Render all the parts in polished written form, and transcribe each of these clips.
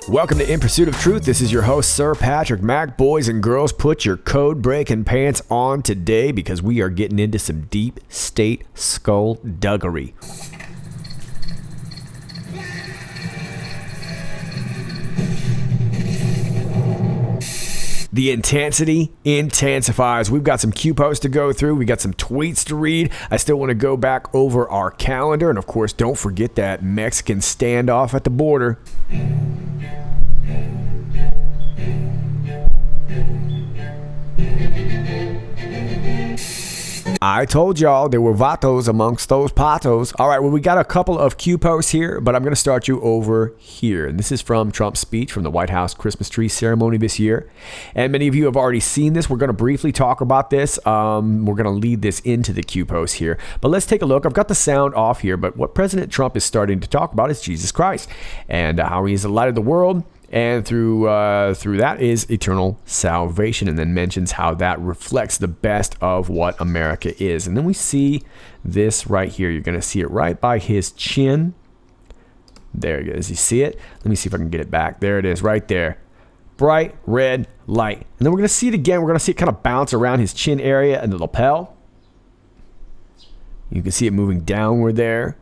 Welcome to In Pursuit of Truth. This is your host, Sir Patrick Mac. Boys and girls, put your code-breaking pants on today because we are getting into some deep state skullduggery. The intensity intensifies. We've got some Q posts to go through. We got some tweets to read. I still want to go back over our calendar. And of course, don't forget that Mexican standoff at the border. I told y'all there were vatos amongst those patos. All right, well, we got a couple of Q posts here, but I'm going to start you over here. And this is from Trump's speech from the White House Christmas tree ceremony this year. And many of you have already seen this. We're going to briefly talk about this. We're going to lead this into the Q post here. But let's take a look. I've got the sound off here, but what President Trump is starting to talk about is Jesus Christ and how he is the light of the world. And through that is eternal salvation, and then mentions how that reflects the best of what America is. And then we see this right here. You're going to see it right by his chin. There it is. You see it? Let me see if I can get it back. There it is right there. Bright red light. And then we're going to see it again. We're going to see it kind of bounce around his chin area and the lapel. You can see it moving downward there.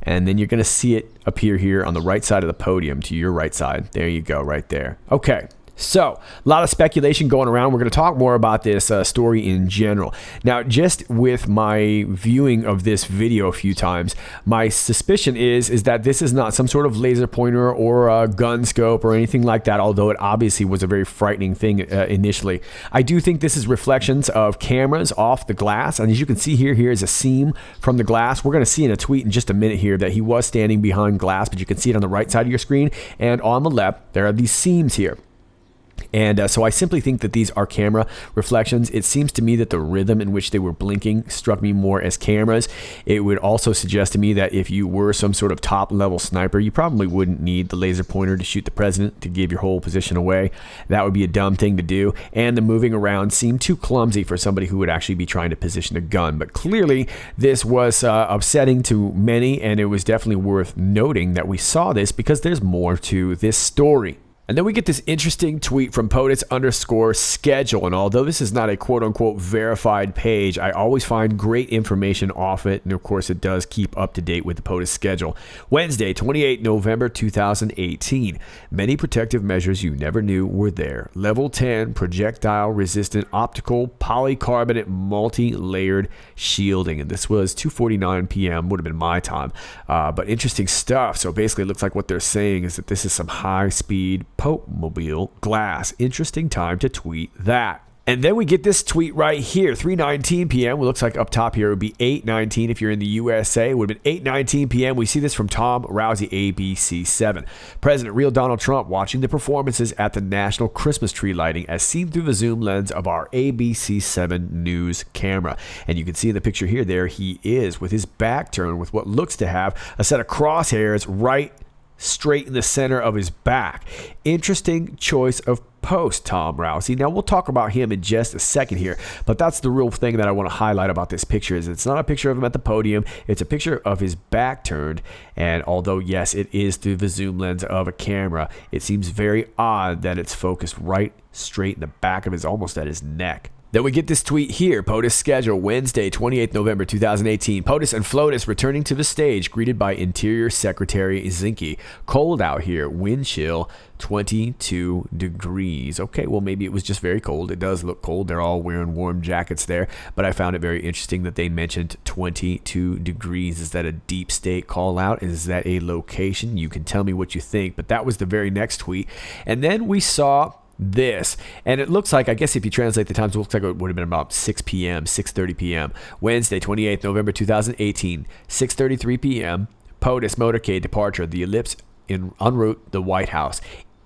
And then you're going to see it appear here on the right side of the podium to your right side. There you go, right there. Okay, so a lot of speculation going around. We're going to talk more about this story in general. Now, just with my viewing of this video a few times, my suspicion is that this is not some sort of laser pointer or a gun scope or anything like that, although it obviously was a very frightening thing initially. I do think this is reflections of cameras off the glass. And as you can see here is a seam from the glass. We're going to see in a tweet in just a minute here that he was standing behind glass, but you can see it on the right side of your screen. And on the left, there are these seams here. And so I simply think that these are camera reflections. It seems to me that the rhythm in which they were blinking struck me more as cameras. It would also suggest to me that if you were some sort of top-level sniper, you probably wouldn't need the laser pointer to shoot the president to give your whole position away. That would be a dumb thing to do. And the moving around seemed too clumsy for somebody who would actually be trying to position a gun. But clearly, this was upsetting to many, and it was definitely worth noting that we saw this because there's more to this story. And then we get this interesting tweet from POTUS_schedule. And although this is not a quote-unquote verified page, I always find great information off it. And of course, it does keep up to date with the POTUS schedule. Wednesday, 28 November 2018. Many protective measures you never knew were there. Level 10 projectile-resistant optical polycarbonate multi-layered shielding. And this was 2:49 p.m. would have been my time. But interesting stuff. So basically, it looks like what they're saying is that this is some high-speed Pope-mobile glass. Interesting time to tweet that. And then we get this tweet right here, 3:19 p.m. It looks like up top here it would be 8:19 if you're in the USA. It would have been 8:19 p.m. We see this from Tom Rousey, ABC7. President Real Donald Trump watching the performances at the National Christmas Tree lighting as seen through the zoom lens of our ABC7 News camera. And you can see in the picture here, there he is with his back turned with what looks to have a set of crosshairs right straight in the center of his back. Interesting choice of post, Tom Rousey. Now, we'll talk about him in just a second here, but that's the real thing that I want to highlight about this picture is it's not a picture of him at the podium. It's a picture of his back turned, and although, yes, it is through the zoom lens of a camera, it seems very odd that it's focused right straight in the back of his, almost at his neck. Then we get this tweet here, POTUS schedule, Wednesday, 28th November 2018. POTUS and FLOTUS returning to the stage, greeted by Interior Secretary Zinke. Cold out here, wind chill, 22 degrees. Okay, well, maybe it was just very cold. It does look cold. They're all wearing warm jackets there, but I found it very interesting that they mentioned 22 degrees. Is that a deep state call out? Is that a location? You can tell me what you think, but that was the very next tweet. And then we saw this, and it looks like, I guess if you translate the times, it looks like it would have been about 6 p.m., 6:30 p.m. Wednesday, 28th November 2018, 6:33 p.m. POTUS motorcade departure, the ellipse en route the White House,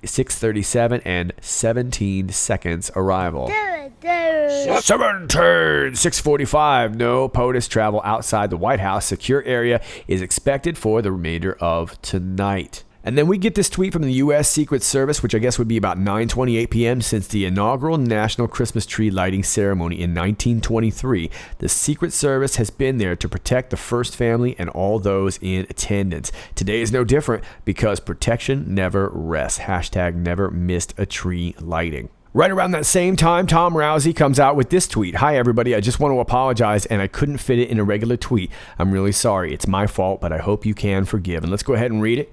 6:37 and 17 seconds arrival. Good turns. 7 turns. 6:45. No POTUS travel outside the White House. Secure area is expected for the remainder of tonight. And then we get this tweet from the U.S. Secret Service, which I guess would be about 9:28 p.m. Since the inaugural National Christmas Tree Lighting Ceremony in 1923, the Secret Service has been there to protect the first family and all those in attendance. Today is no different because protection never rests. Hashtag never missed a tree lighting. Right around that same time, Tom Rousey comes out with this tweet. Hi, everybody. I just want to apologize, and I couldn't fit it in a regular tweet. I'm really sorry. It's my fault, but I hope you can forgive. And let's go ahead and read it.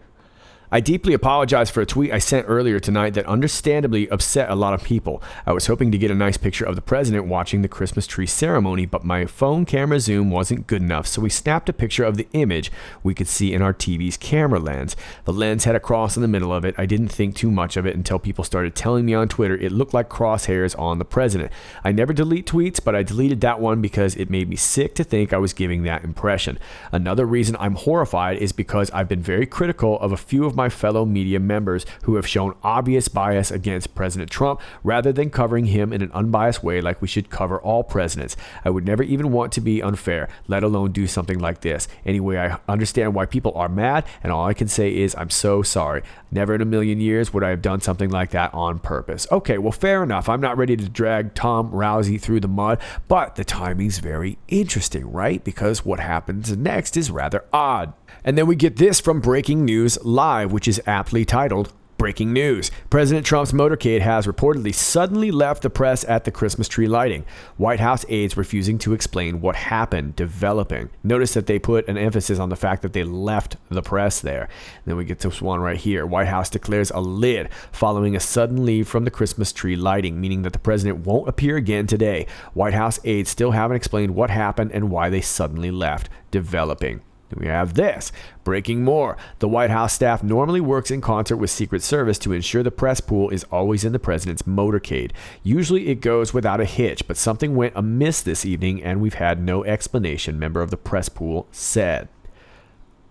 I deeply apologize for a tweet I sent earlier tonight that understandably upset a lot of people. I was hoping to get a nice picture of the president watching the Christmas tree ceremony, but my phone camera zoom wasn't good enough, so we snapped a picture of the image we could see in our TV's camera lens. The lens had a cross in the middle of it. I didn't think too much of it until people started telling me on Twitter it looked like crosshairs on the president. I never delete tweets, but I deleted that one because it made me sick to think I was giving that impression. Another reason I'm horrified is because I've been very critical of a few of my fellow media members who have shown obvious bias against President Trump rather than covering him in an unbiased way like we should cover all presidents. I would never even want to be unfair, let alone do something like this. Anyway, I understand why people are mad, and all I can say is I'm so sorry. Never in a million years would I have done something like that on purpose. Okay, well, fair enough. I'm not ready to drag Tom Rousey through the mud, but the timing's very interesting, right? Because what happens next is rather odd. And then we get this from Breaking News Live, which is aptly titled, Breaking News. President Trump's motorcade has reportedly suddenly left the press at the Christmas tree lighting. White House aides refusing to explain what happened, developing. Notice that they put an emphasis on the fact that they left the press there. And then we get this one right here. White House declares a lid following a sudden leave from the Christmas tree lighting, meaning that the president won't appear again today. White House aides still haven't explained what happened and why they suddenly left, developing. We have this. Breaking more. The White House staff normally works in concert with Secret Service to ensure the press pool is always in the president's motorcade. Usually it goes without a hitch, but something went amiss this evening and we've had no explanation, member of the press pool said.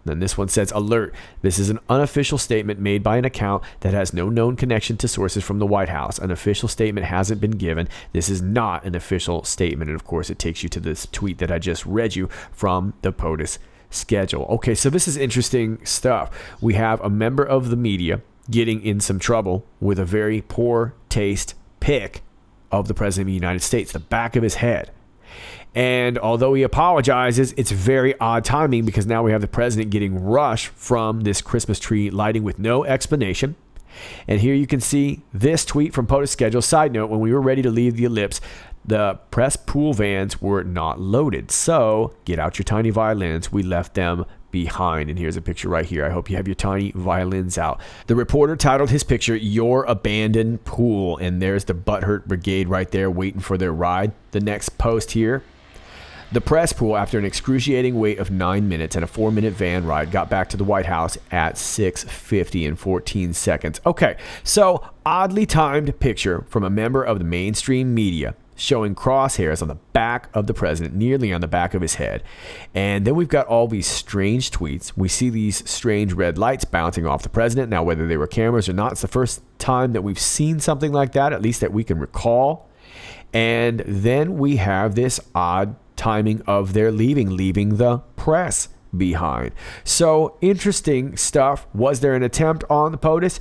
Then this one says, alert. This is an unofficial statement made by an account that has no known connection to sources from the White House. An official statement hasn't been given. This is not an official statement. And of course, it takes you to this tweet that I just read you from the POTUS schedule. Okay, so this is interesting stuff. We have a member of the media getting in some trouble with a very poor taste pic of the president of the United States, the back of his head. And although he apologizes, it's very odd timing because now we have the president getting rushed from this Christmas tree lighting with no explanation. And here you can see this tweet from POTUS schedule. Side note, when we were ready to leave the ellipse, the press pool vans were not loaded. So get out your tiny violins. We left them behind. And here's a picture right here. I hope you have your tiny violins out. The reporter titled his picture, Your Abandoned Pool. And there's the Butthurt Brigade right there waiting for their ride. The next post here. The press pool, after an excruciating wait of 9 minutes and a 4-minute van ride, got back to the White House at 6:50 and 14 seconds. Okay, so oddly timed picture from a member of the mainstream media showing crosshairs on the back of the president, nearly on the back of his head. And then we've got all these strange tweets. We see these strange red lights bouncing off the president. Now, whether they were cameras or not, it's the first time that we've seen something like that, at least that we can recall. And then we have this odd timing of their leaving the press behind. So interesting stuff. Was there an attempt on the POTUS?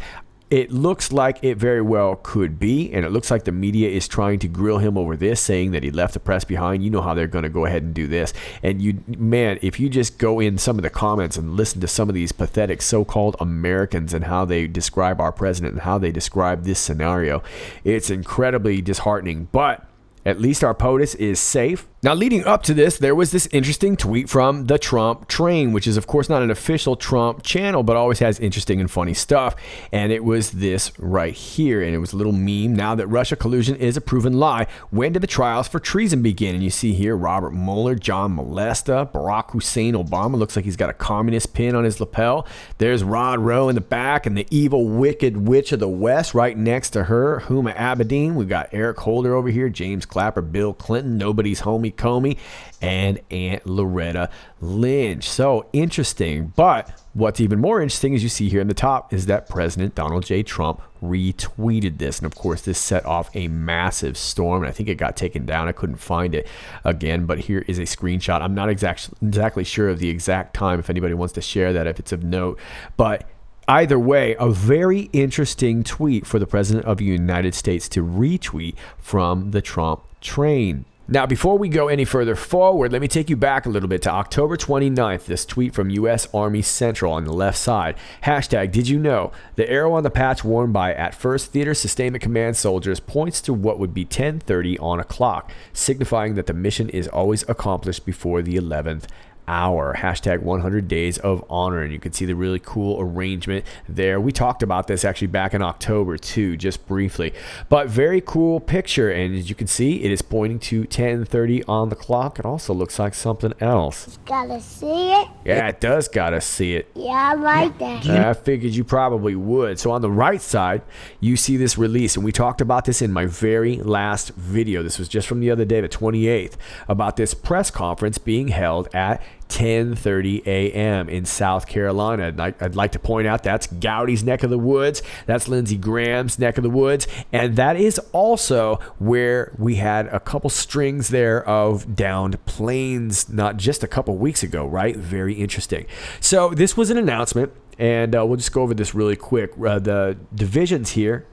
It looks like it very well could be, and it looks like the media is trying to grill him over this, saying that he left the press behind. You know how they're going to go ahead and do this. And if you just go in some of the comments and listen to some of these pathetic so-called Americans and how they describe our president and how they describe this scenario, it's incredibly disheartening. But at least our POTUS is safe. Now, leading up to this, there was this interesting tweet from the Trump Train, which is, of course, not an official Trump channel, but always has interesting and funny stuff. And it was this right here. And it was a little meme. Now that Russia collusion is a proven lie, when did the trials for treason begin? And you see here Robert Mueller, John Molesta, Barack Hussein Obama. Looks like he's got a communist pin on his lapel. There's Rod Rowe in the back and the evil, wicked witch of the West right next to her, Huma Abedin. We've got Eric Holder over here, James Clapper, Bill Clinton, nobody's homie Comey and Aunt Loretta Lynch. So interesting. But what's even more interesting, as you see here in the top, is that President Donald J. Trump retweeted this. And of course, this set off a massive storm. And I think it got taken down. I couldn't find it again, but here is a screenshot. I'm not exactly sure of the exact time, if anybody wants to share that, if it's of note. But either way, a very interesting tweet for the President of the United States to retweet from the Trump train. Now, before we go any further forward, let me take you back a little bit to October 29th, this tweet from U.S. Army Central on the left side. Hashtag, did you know? The arrow on the patch worn by at 1st Theater Sustainment Command soldiers points to what would be 10:30 on a clock, signifying that the mission is always accomplished before the 11th hour. Hashtag 100 days of honor. And you can see the really cool arrangement there. We talked about this actually back in October too, just briefly, but very cool picture. And as you can see, it is pointing to 10:30 on the clock. It also looks like something else. It's gotta see it. Yeah, it does gotta see it. Yeah, I like that. I figured you probably would. So on the right side, you see this release, and we talked about this in my very last video. This was just from the other day, the 28th, about this press conference being held at 10:30 a.m. in South Carolina. And I'd like to point out that's Gowdy's neck of the woods. That's Lindsey Graham's neck of the woods. And that is also where we had a couple strings there of downed planes not just a couple weeks ago, right? Very interesting. So this was an announcement, and we'll just go over this really quick. The divisions here: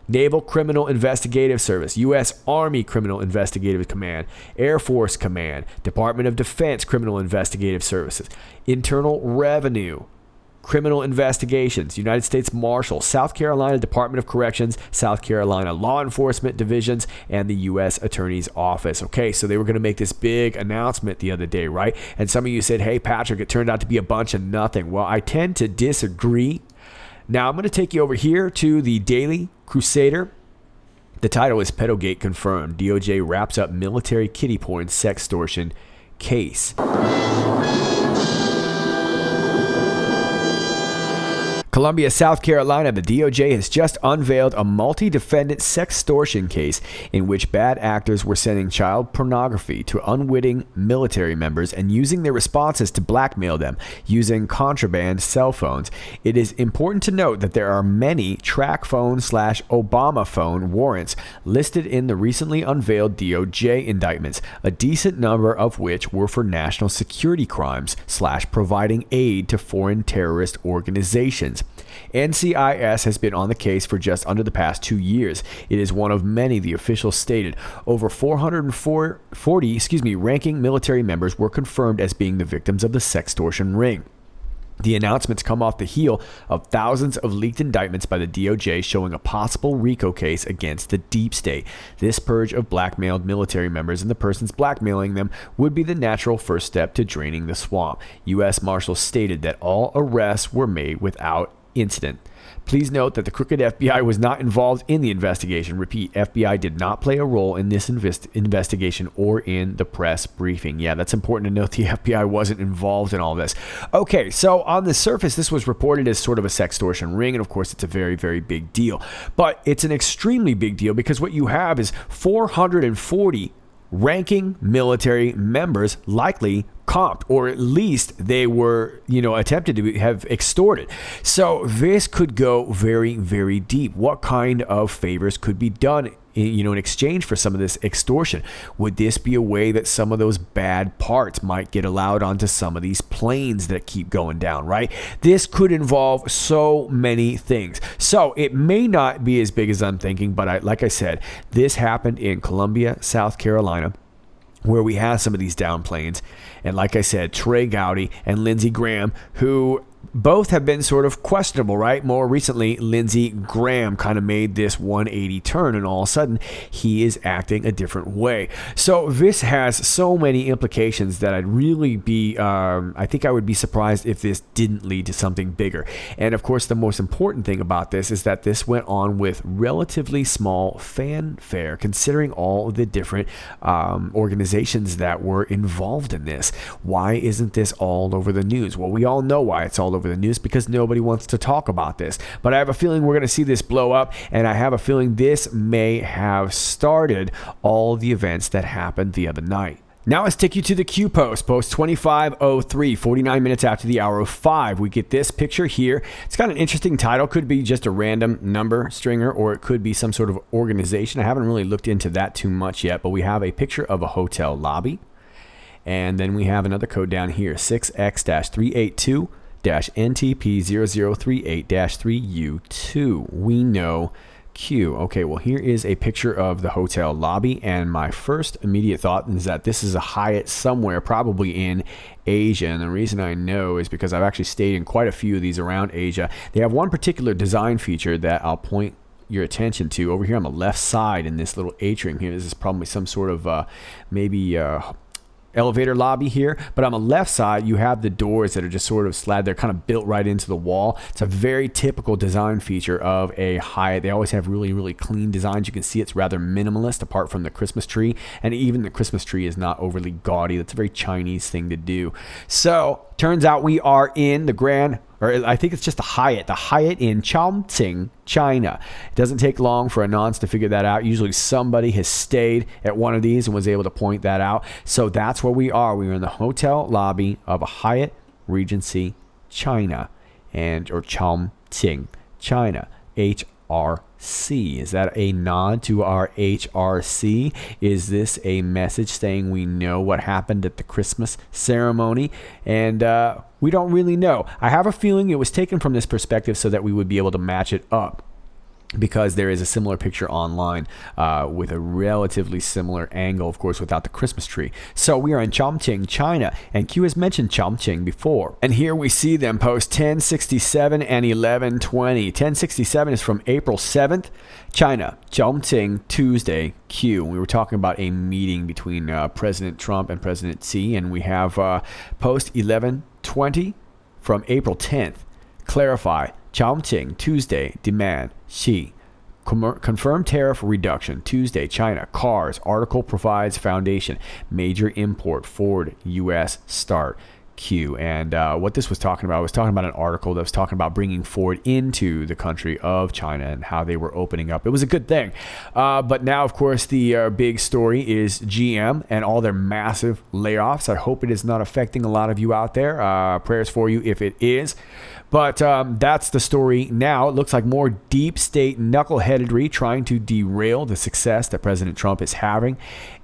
Naval Criminal Investigative Service, U.S. Army Criminal Investigative Command, Air Force Command, Department of Defense Criminal Investigative Services, Internal Revenue, Criminal Investigations, United States Marshal, South Carolina Department of Corrections, South Carolina Law Enforcement Divisions, and the U.S. Attorney's Office. Okay, so they were going to make this big announcement the other day, right? And some of you said, hey, Patrick, it turned out to be a bunch of nothing. Well, I tend to disagree. Now, I'm going to take you over here to the Daily Crusader. The title is Pedogate Confirmed. DOJ wraps up military kiddie porn sextortion case. Columbia, South Carolina, the DOJ has just unveiled a multi-defendant sextortion case in which bad actors were sending child pornography to unwitting military members and using their responses to blackmail them using contraband cell phones. It is important to note that there are many track phone/Obama phone warrants listed in the recently unveiled DOJ indictments, a decent number of which were for national security crimes/providing aid to foreign terrorist organizations. NCIS has been on the case for just under the past 2 years. It is one of many, the officials stated. Over 440 ranking military members were confirmed as being the victims of the sextortion ring. The announcements come off the heel of thousands of leaked indictments by the DOJ showing a possible RICO case against the deep state. This purge of blackmailed military members and the persons blackmailing them would be the natural first step to draining the swamp. U.S. Marshals stated that all arrests were made without incident. Please note that the crooked FBI was not involved in the investigation. Repeat, FBI did not play a role in this investigation or in the press briefing. Yeah, that's important to note. The FBI wasn't involved in all this. Okay, so on the surface, this was reported as sort of a sextortion ring, and of course, it's a very, very big deal. But it's an extremely big deal because what you have is 440 ranking military members likely comped, or at least they were, attempted to have extorted. So this could go very, very deep. What kind of favors could be done, in exchange for some of this extortion? Would this be a way that some of those bad parts might get allowed onto some of these planes that keep going down, right? This could involve so many things. So it may not be as big as I'm thinking, but like I said, this happened in Columbia, South Carolina, where we have some of these down planes. And like I said, Trey Gowdy and Lindsey Graham, who both have been sort of questionable, right? More recently, Lindsey Graham kind of made this 180 turn, and all of a sudden, he is acting a different way. So this has so many implications that I'd really be, I think I would be surprised if this didn't lead to something bigger. And of course, the most important thing about this is that this went on with relatively small fanfare, considering all the different organizations that were involved in this. Why isn't this all over the news? Well, we all know why it's all over the news, because nobody wants to talk about this. But I have a feeling we're going to see this blow up, and I have a feeling this may have started all the events that happened the other night. Now let's take you to the Q post 2503, 49 minutes after the hour of 5. We get this picture here. It's got an interesting title. Could be just a random number stringer, or it could be some sort of organization. I haven't really looked into that too much yet, but we have a picture of a hotel lobby. And then we have another code down here, 6X-382-NTP0038-3U2. We know Q. Okay, well, here is a picture of the hotel lobby, and my first immediate thought is that this is a Hyatt somewhere, probably in Asia. And the reason I know is because I've actually stayed in quite a few of these around Asia. They have one particular design feature that I'll point your attention to over here on the left side in this little atrium here. This is probably some sort of elevator lobby here, but on the left side you have the doors that are just sort of slab. They're kind of built right into the wall. It's a very typical design feature of a Hyatt. They always have really clean designs. You can see it's rather minimalist apart from the Christmas tree, and even the Christmas tree is not overly gaudy. That's a very Chinese thing to do. So turns out we are in the I think it's just the Hyatt in Chongqing, China. It doesn't take long for Anons to figure that out. Usually somebody has stayed at one of these and was able to point that out. So that's where we are. We are in the hotel lobby of a Hyatt Regency, China, or Chongqing, China, HRC. Is that a nod to our HRC? Is this a message saying we know what happened at the Christmas ceremony? And we don't really know. I have a feeling it was taken from this perspective so that we would be able to match it up, because there is a similar picture online with a relatively similar angle, of course, without the Christmas tree. So we are in Chongqing, China, and Q has mentioned Chongqing before. And here we see them post 1067 and 1120. 1067 is from April 7th, China, Chongqing, Tuesday, Q. We were talking about a meeting between President Trump and President Xi, and we have post 1120 from April 10th. Clarify. Chongqing, Tuesday, demand, Xi. Confirmed tariff reduction, Tuesday, China. Cars, article provides foundation. Major import, Ford, U.S. start, Q. And what this was talking about, an article that was talking about bringing Ford into the country of China and how they were opening up. It was a good thing. But now, of course, the big story is GM and all their massive layoffs. I hope it is not affecting a lot of you out there. Prayers for you if it is. But that's the story now. It looks like more deep state knuckleheadedry trying to derail the success that President Trump is having,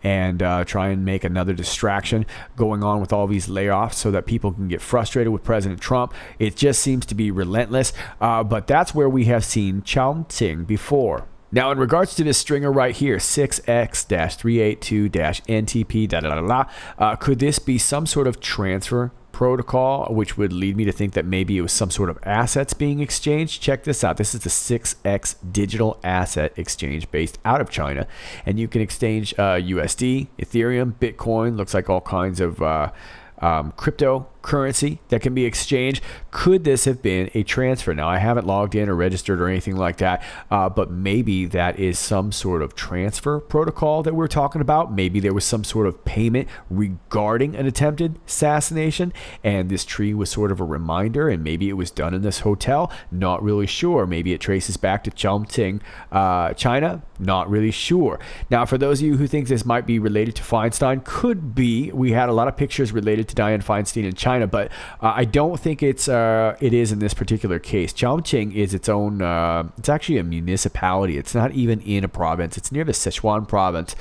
and try and make another distraction going on with all these layoffs so that people can get frustrated with President Trump. It just seems to be relentless. But that's where we have seen Chongqing before. Now, in regards to this stringer right here, 6X-382-NTP, could this be some sort of transfer protocol, which would lead me to think that maybe it was some sort of assets being exchanged? Check this out. This is the 6X digital asset exchange based out of China, and you can exchange USD, Ethereum, Bitcoin. Looks like all kinds of cryptocurrency that can be exchanged. Could this have been a transfer? Now, I haven't logged in or registered or anything like that, but maybe that is some sort of transfer protocol that we're talking about. Maybe there was some sort of payment regarding an attempted assassination, and this tree was sort of a reminder, and maybe it was done in this hotel. Not really sure. Maybe it traces back to Chongqing, China. Not really sure. Now, for those of you who think this might be related to Feinstein, could be. We had a lot of pictures related to Dianne Feinstein in China, but I don't think it is in this particular case. Chongqing is its own, it's actually a municipality. It's not even in a province. It's near the Sichuan province.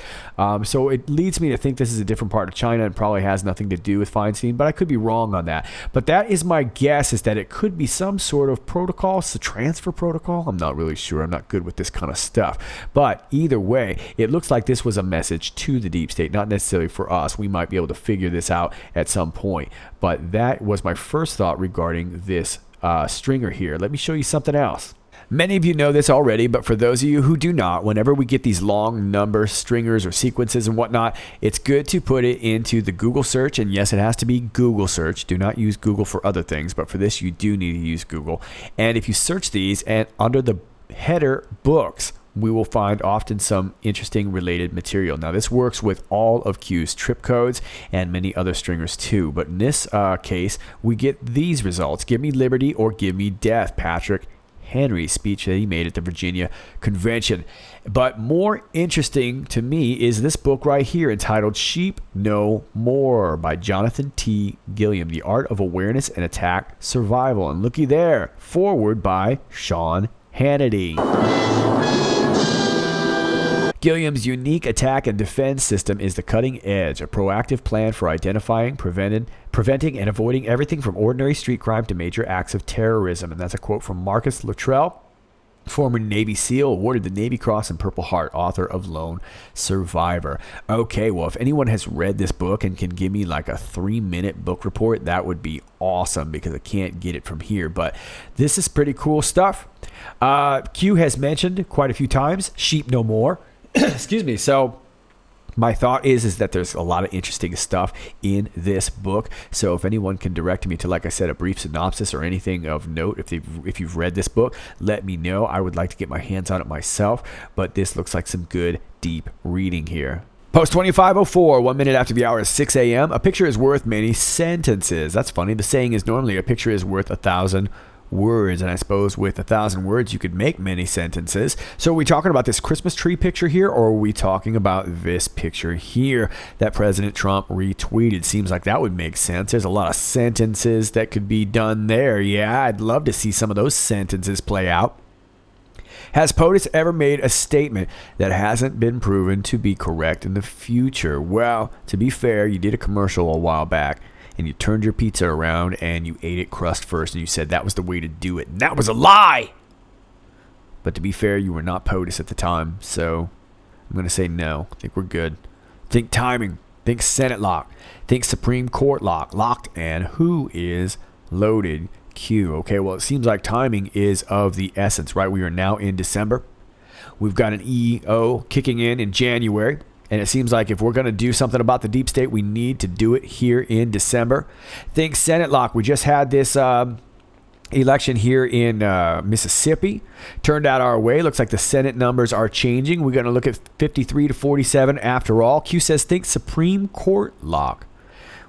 So it leads me to think this is a different part of China and probably has nothing to do with Feinstein, but I could be wrong on that. But that is my guess, is that it could be some sort of protocol. It's a transfer protocol. I'm not really sure. I'm not good with this kind of stuff. But either way, it looks like this was a message to the deep state, not necessarily for us. We might be able to figure this out at some point. But that was my first thought regarding this stringer here. Let me show you something else. Many of you know this already, but for those of you who do not, whenever we get these long number stringers or sequences and whatnot, it's good to put it into the Google search. And yes, it has to be Google search. Do not use Google for other things, but for this, you do need to use Google. And if you search these and under the header books, we will find often some interesting related material. Now, this works with all of Q's trip codes and many other stringers too. But in this case, we get these results. Give me liberty or give me death, Patrick. Henry's speech that he made at the Virginia Convention. But more interesting to me is this book right here entitled Sheep No More by Jonathan T. Gilliam, The Art of Awareness and Attack Survival. And looky there, forward by Sean Hannity. Gilliam's unique attack and defense system is the cutting edge, a proactive plan for identifying, preventing, and avoiding everything from ordinary street crime to major acts of terrorism. And that's a quote from Marcus Luttrell, former Navy SEAL, awarded the Navy Cross and Purple Heart, author of Lone Survivor. Okay, well, if anyone has read this book and can give me like a 3-minute book report, that would be awesome because I can't get it from here. But this is pretty cool stuff. Q has mentioned quite a few times, Sheep No More. Excuse me. So my thought is that there's a lot of interesting stuff in this book. So if anyone can direct me to, like I said, a brief synopsis or anything of note, if you've read this book, let me know. I would like to get my hands on it myself, but this looks like some good, deep reading here. Post 2504, 1 minute after the hour is 6 a.m. A picture is worth many sentences. That's funny. The saying is normally a picture is worth 1,000 words, and I suppose with 1,000 words you could make many sentences. So are we talking about this Christmas tree picture here, or are we talking about this picture here that President Trump retweeted? Seems like that would make sense. There's a lot of sentences that could be done there. Yeah, I'd love to see some of those sentences play out. Has POTUS ever made a statement that hasn't been proven to be correct in the future? Well, to be fair, you did a commercial a while back and you turned your pizza around and you ate it crust first and you said that was the way to do it. And that was a lie! But to be fair, you were not POTUS at the time, so I'm going to say no. I think we're good. Think timing. Think Senate lock. Think Supreme Court lock. Locked. And who is loaded? Q. Okay, well, it seems like timing is of the essence, right? We are now in December. We've got an EO kicking in January. And it seems like if we're going to do something about the deep state, we need to do it here in December. Think Senate lock. We just had this election here in Mississippi. Turned out our way. Looks like the Senate numbers are changing. We're going to look at 53 to 47 after all. Q says think Supreme Court lock.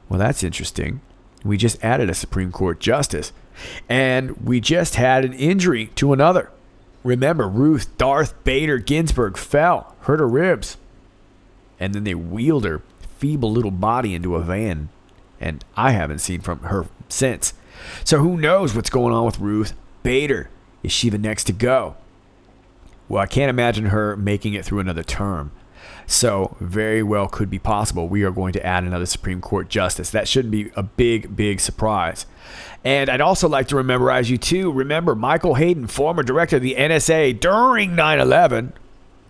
Well, that's interesting. We just added a Supreme Court justice. And we just had an injury to another. Remember, Ruth Darth Bader Ginsburg fell, hurt her ribs. And then they wheeled her feeble little body into a van. And I haven't seen from her since. So who knows what's going on with Ruth Bader? Is she the next to go? Well, I can't imagine her making it through another term. So very well could be possible. We are going to add another Supreme Court justice. That shouldn't be a big, big surprise. And I'd also like to remember Michael Hayden, former director of the NSA during 9/11,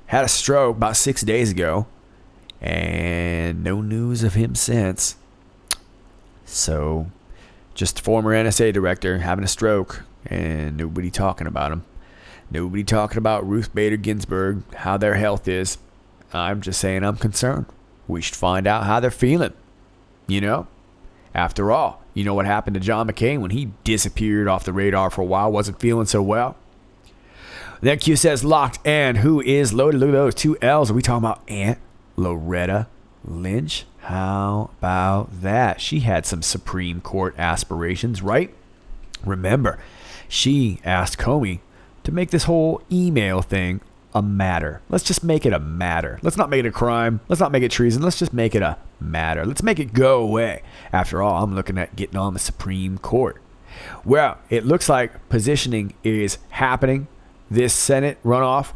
had a stroke about 6 days ago. And no news of him since. So, just former NSA director having a stroke and nobody talking about him. Nobody talking about Ruth Bader Ginsburg, how their health is. I'm just saying I'm concerned. We should find out how they're feeling. You know? After all, you know what happened to John McCain when he disappeared off the radar for a while, wasn't feeling so well. Then Q says locked, and who is loaded? Look at those 2 L's. Are we talking about Aunt Loretta Lynch? How about that? She had some Supreme Court aspirations, right? Remember, she asked Comey to make this whole email thing a matter. Let's just make it a matter. Let's not make it a crime. Let's not make it treason. Let's just make it a matter. Let's make it go away. After all, I'm looking at getting on the Supreme Court. Well, it looks like positioning is happening. This Senate runoff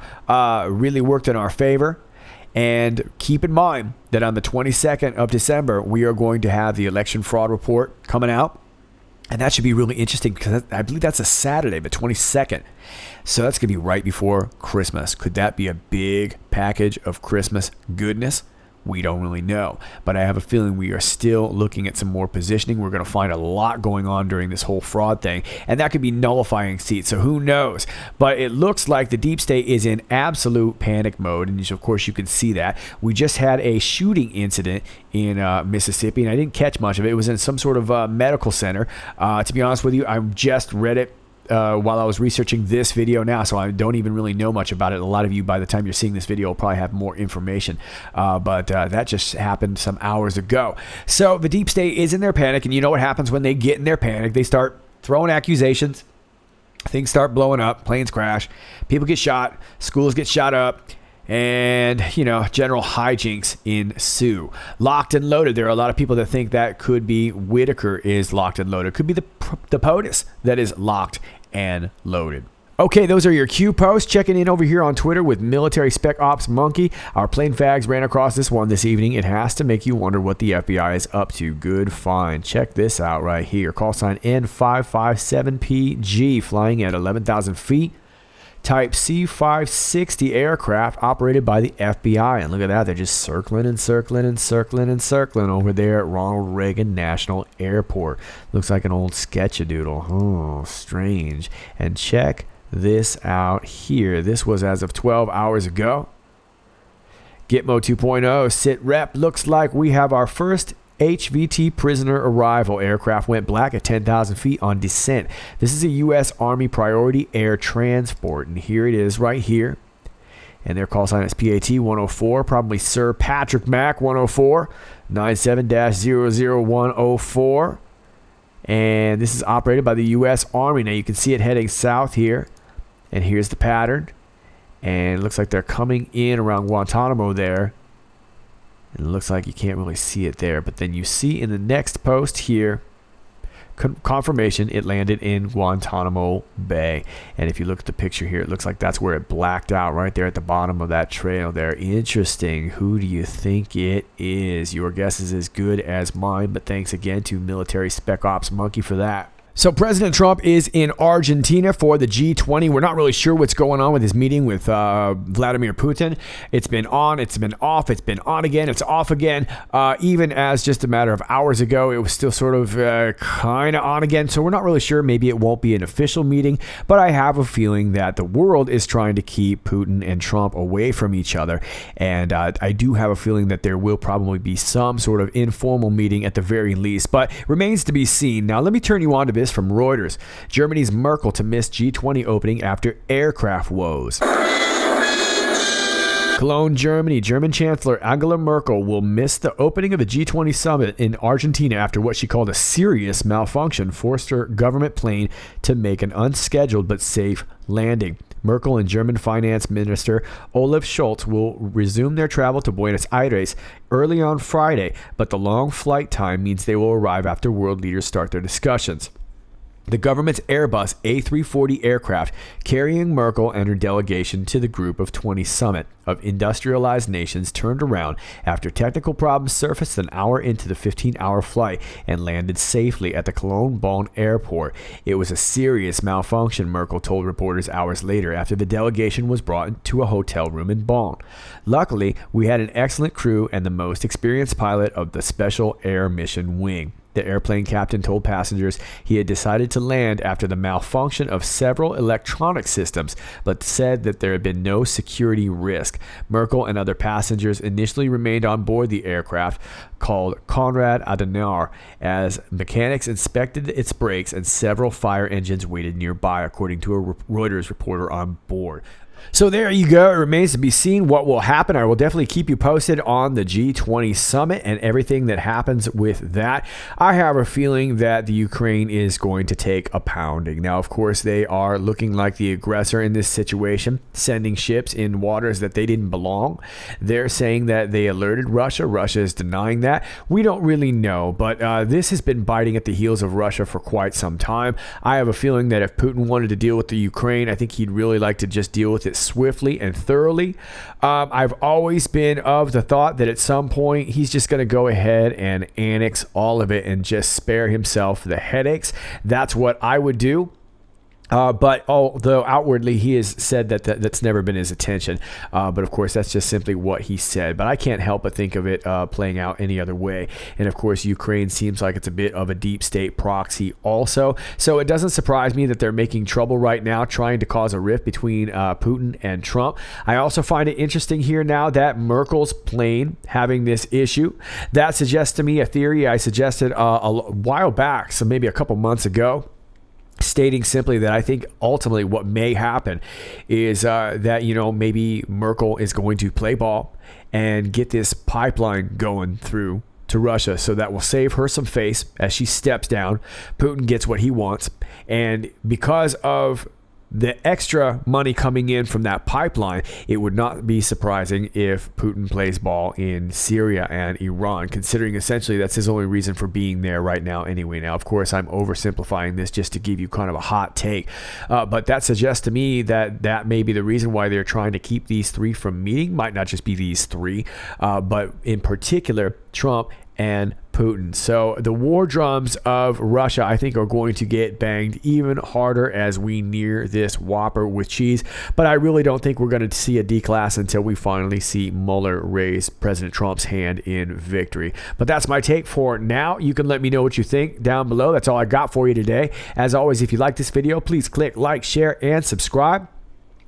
really worked in our favor. And keep in mind that on the 22nd of December, we are going to have the election fraud report coming out. And that should be really interesting because I believe that's a Saturday, the 22nd. So that's going to be right before Christmas. Could that be a big package of Christmas goodness? We don't really know. But I have a feeling we are still looking at some more positioning. We're going to find a lot going on during this whole fraud thing. And that could be nullifying seats. So who knows? But it looks like the deep state is in absolute panic mode. And of course, you can see that. We just had a shooting incident in Mississippi. And I didn't catch much of it. It was in some sort of medical center. To be honest with you, I just read it while I was researching this video now, so I don't even really know much about it. A lot of you, by the time you're seeing this video, will probably have more information, but that just happened some hours ago. So the deep state is in their panic, and you know what happens when they get in their panic? They start throwing accusations, things start blowing up, planes crash, people get shot, schools get shot up, and, general hijinks ensue. Locked and loaded. There are a lot of people that think that could be Whitaker is locked and loaded. It could be the POTUS that is locked and loaded. Okay, those are your Q posts. Checking in over here on Twitter with Military Spec Ops Monkey. Our plane fags ran across this one this evening. It has to make you wonder what the FBI is up to. Good find. Check this out right here. Call sign N557PG, flying at 11,000 feet. Type C-560 aircraft operated by the FBI. And look at that. They're just circling and circling and circling and circling over there at Ronald Reagan National Airport. Looks like an old sketchadoodle. Oh, strange. And check this out here. This was as of 12 hours ago. Gitmo 2.0 sit rep. Looks like we have our first HVT prisoner arrival. Aircraft went black at 10,000 feet on descent. This is a U.S. Army priority air transport. And here it is right here. And their call sign is PAT-104, probably Sir Patrick Mac 104, 97-00104. And this is operated by the U.S. Army. Now you can see it heading south here. And here's the pattern. And it looks like they're coming in around Guantanamo there. And it looks like you can't really see it there. But then you see in the next post here, confirmation it landed in Guantanamo Bay. And if you look at the picture here, it looks like that's where it blacked out right there at the bottom of that trail there. Interesting. Who do you think it is? Your guess is as good as mine. But thanks again to Military Spec Ops Monkey for that. So President Trump is in Argentina for the G20. We're not really sure what's going on with his meeting with Vladimir Putin. It's been on, it's been off, it's been on again, it's off again. Even as just a matter of hours ago, it was still sort of kind of on again. So we're not really sure. Maybe it won't be an official meeting, but I have a feeling that the world is trying to keep Putin and Trump away from each other. And I do have a feeling that there will probably be some sort of informal meeting at the very least, but remains to be seen. Now, let me turn you on to this from Reuters. Germany's Merkel to miss G20 opening after aircraft woes. Cologne, Germany. German Chancellor Angela Merkel will miss the opening of the G20 summit in Argentina after what she called a serious malfunction forced her government plane to make an unscheduled but safe landing. Merkel and German Finance Minister Olaf Scholz will resume their travel to Buenos Aires early on Friday, but the long flight time means they will arrive after world leaders start their discussions. The government's Airbus A340 aircraft carrying Merkel and her delegation to the Group of 20 summit of industrialized nations turned around after technical problems surfaced an hour into the 15-hour flight and landed safely at the Cologne Bonn airport. It was a serious malfunction, Merkel told reporters hours later after the delegation was brought to a hotel room in Bonn. Luckily, we had an excellent crew and the most experienced pilot of the Special Air Mission Wing. The airplane captain told passengers he had decided to land after the malfunction of several electronic systems, but said that there had been no security risk. Merkel and other passengers initially remained on board the aircraft, called Konrad Adenauer, as mechanics inspected its brakes and several fire engines waited nearby, according to a Reuters reporter on board. So there you go. It remains to be seen what will happen. I will definitely keep you posted on the G20 summit and everything that happens with that. I have a feeling that the Ukraine is going to take a pounding. Now, of course, they are looking like the aggressor in this situation, sending ships in waters that they didn't belong. They're saying that they alerted Russia. Russia is denying that. We don't really know, but this has been biting at the heels of Russia for quite some time. I have a feeling that if Putin wanted to deal with the Ukraine, I think he'd really like to just deal with it swiftly and thoroughly. I've always been of the thought that at some point he's just going to go ahead and annex all of it and just spare himself the headaches. That's what I would do. But although outwardly he has said that that's never been his intention, but of course that's just simply what he said. But I can't help but think of it playing out any other way. And of course Ukraine seems like it's a bit of a deep state proxy also. So it doesn't surprise me that they're making trouble right now, trying to cause a rift between Putin and Trump. I also find it interesting here now that Merkel's plane having this issue. That suggests to me a theory I suggested a while back, so maybe a couple months ago, stating simply that I think ultimately what may happen is that, maybe Merkel is going to play ball and get this pipeline going through to Russia. So that will save her some face as she steps down. Putin gets what he wants. And because of the extra money coming in from that pipeline, it would not be surprising if Putin plays ball in Syria and Iran, considering essentially that's his only reason for being there right now anyway. Now, of course, I'm oversimplifying this just to give you kind of a hot take, but that suggests to me that that may be the reason why they're trying to keep these three from meeting. Might not just be these three, but in particular, Trump and Putin. So the war drums of Russia, I think, are going to get banged even harder as we near this Whopper with cheese. But I really don't think we're going to see a declass until we finally see Mueller raise President Trump's hand in victory. But that's my take for now. You can let me know what you think down below. That's all I got for you today. As always, if you like this video, please click like, share, and subscribe.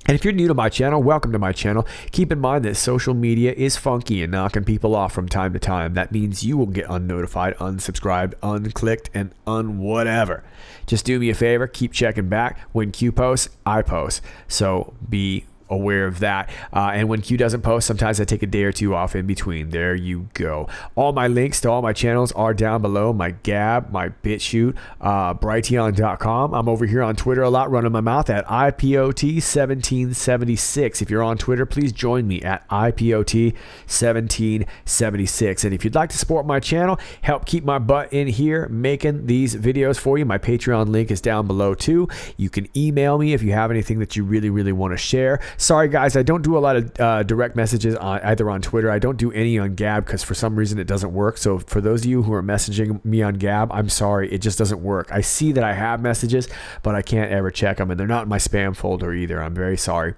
And if you're new to my channel, welcome to my channel. Keep in mind that social media is funky and knocking people off from time to time. That means you will get unnotified, unsubscribed, unclicked, and unwhatever. Just do me a favor, keep checking back. When Q posts, I post. So be aware of that. And when Q doesn't post, sometimes I take a day or two off in between. There you go. All my links to all my channels are down below. My Gab, my BitChute, Brighteon.com. I'm over here on Twitter a lot, running my mouth at IPOT 1776. If you're on Twitter, please join me at IPOT 1776. And if you'd like to support my channel, help keep my butt in here making these videos for you, my Patreon link is down below too. You can email me if you have anything that you really want to share. Sorry guys, I don't do a lot of direct messages either on Twitter. I don't do any on Gab because for some reason it doesn't work. So for those of you who are messaging me on Gab, I'm sorry, it just doesn't work. I see that I have messages, but I can't ever check them, and they're not in my spam folder either. I'm very sorry.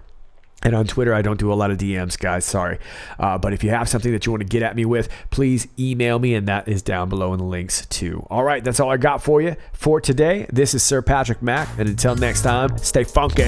And on Twitter, I don't do a lot of DMs, guys. Sorry. But if you have something that you want to get at me with, please email me, and that is down below in the links too. All right, that's all I got for you for today. This is Sir Patrick Mack, and until next time, stay funky.